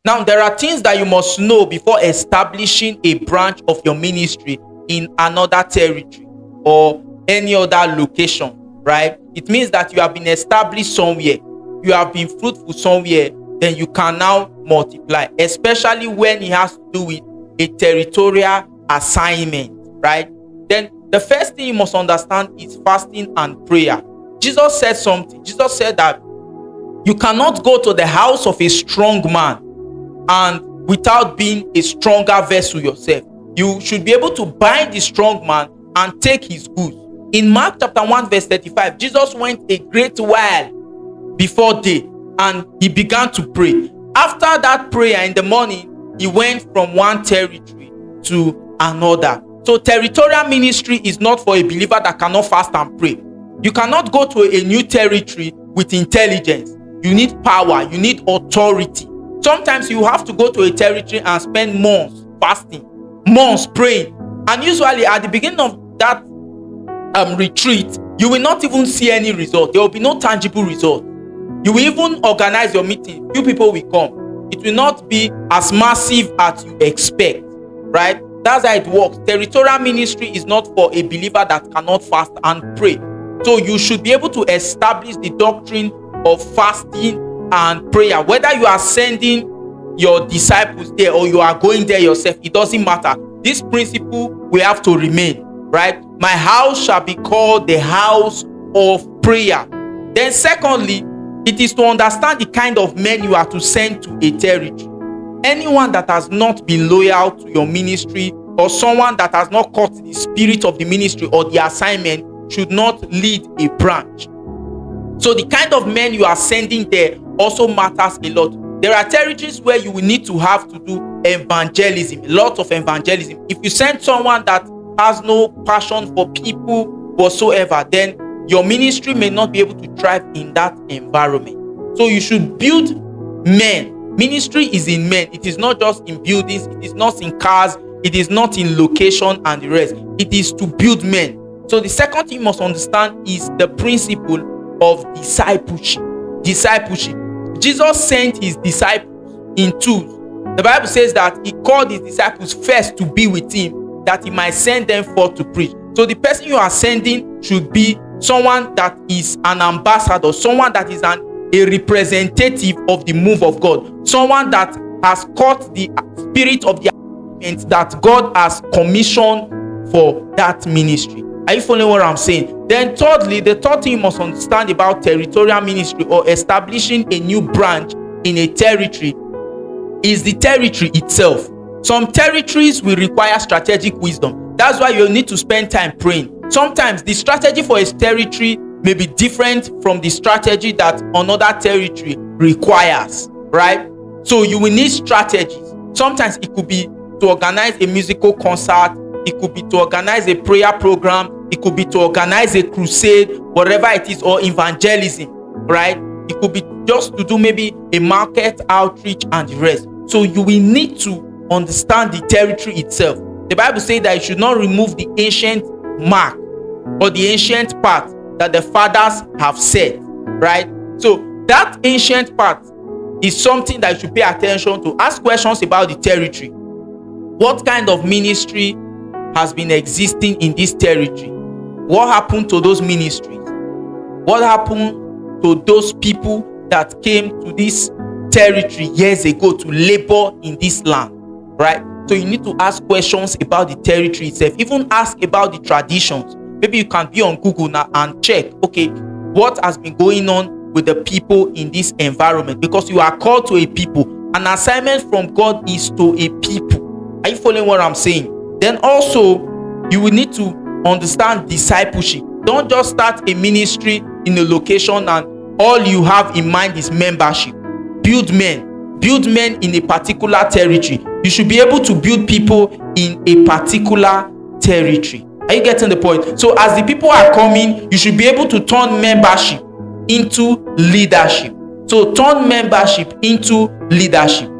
Now, there are things that you must know before establishing a branch of your ministry in another territory or any other location, right? It means that you have been established somewhere, you have been fruitful somewhere, then you can now multiply, especially when it has to do with a territorial assignment, right? Then the first thing you must understand is fasting and prayer. Jesus said something. Jesus said that you cannot go to the house of a strong man and without being a stronger vessel yourself. You should be able to bind the strong man and take his goods. In Mark chapter 1 verse 35, Jesus went a great while before day and he began to pray. After that prayer in the morning, he went from one territory to another. So territorial ministry is not for a believer that cannot fast and pray. You cannot go to a new territory with intelligence. You need power, you need authority. Sometimes you have to go to a territory and spend months fasting, months praying. And usually at the beginning of that retreat, you will not even see any result. There will be no tangible result. You will even organize your meeting. Few people will come. It will not be as massive as you expect, right? That's how it works. Territorial ministry is not for a believer that cannot fast and pray. So you should be able to establish the doctrine of fasting and prayer. Whether you are sending your disciples there or you are going there yourself, it doesn't matter. This principle will have to remain, right? My house shall be called the house of prayer. Then secondly, it is to understand the kind of men you are to send to a territory. Anyone that has not been loyal to your ministry or someone that has not caught the spirit of the ministry or the assignment should not lead a branch. So the kind of men you are sending there also matters a lot. There are territories where you will need to have to do evangelism, a lot of evangelism. If you send someone that has no passion for people whatsoever, then your ministry may not be able to thrive in that environment. So you should build men. Ministry is in men. It is not just in buildings. It is not in cars. It is not in location and the rest. It is to build men. So the second thing you must understand is the principle of discipleship. Discipleship. Jesus sent his disciples in twos. The Bible says that he called his disciples first to be with him, that he might send them forth to preach. So the person you are sending should be someone that is an ambassador, someone that is a representative of the move of God, someone that has caught the spirit of the assignment that God has commissioned for that ministry. Are you following what I'm saying? Then thirdly, the third thing you must understand about territorial ministry or establishing a new branch in a territory is the territory itself. Some territories will require strategic wisdom. That's why you need to spend time praying. Sometimes the strategy for a territory may be different from the strategy that another territory requires, right? So you will need strategies. Sometimes it could be to organize a musical concert. It could be to organize a prayer program. It could be to organize a crusade, whatever it is, or evangelism, right? It could be just to do maybe a market outreach and the rest. So you will need to understand the territory itself. The Bible says that you should not remove the ancient mark or the ancient path that the fathers have set, right? So that ancient path is something that you should pay attention to. Ask questions about the territory. What kind of ministry has been existing in this territory? What happened to those ministries? What happened to those people that came to this territory years ago to labor in this land, right? So you need to ask questions about the territory itself. Even ask about the traditions. Maybe you can be on Google now and check, okay, what has been going on with the people in this environment, because you are called to a people. An assignment from God is to a people. Are you following what I'm saying? Then also, you will need to understand discipleship. Don't just start a ministry in a location and all you have in mind is membership. Build men. Build men in a particular territory. You should be able to build people in a particular territory. Are you getting the point? So as the people are coming, you should be able to turn membership into leadership. So turn membership into leadership.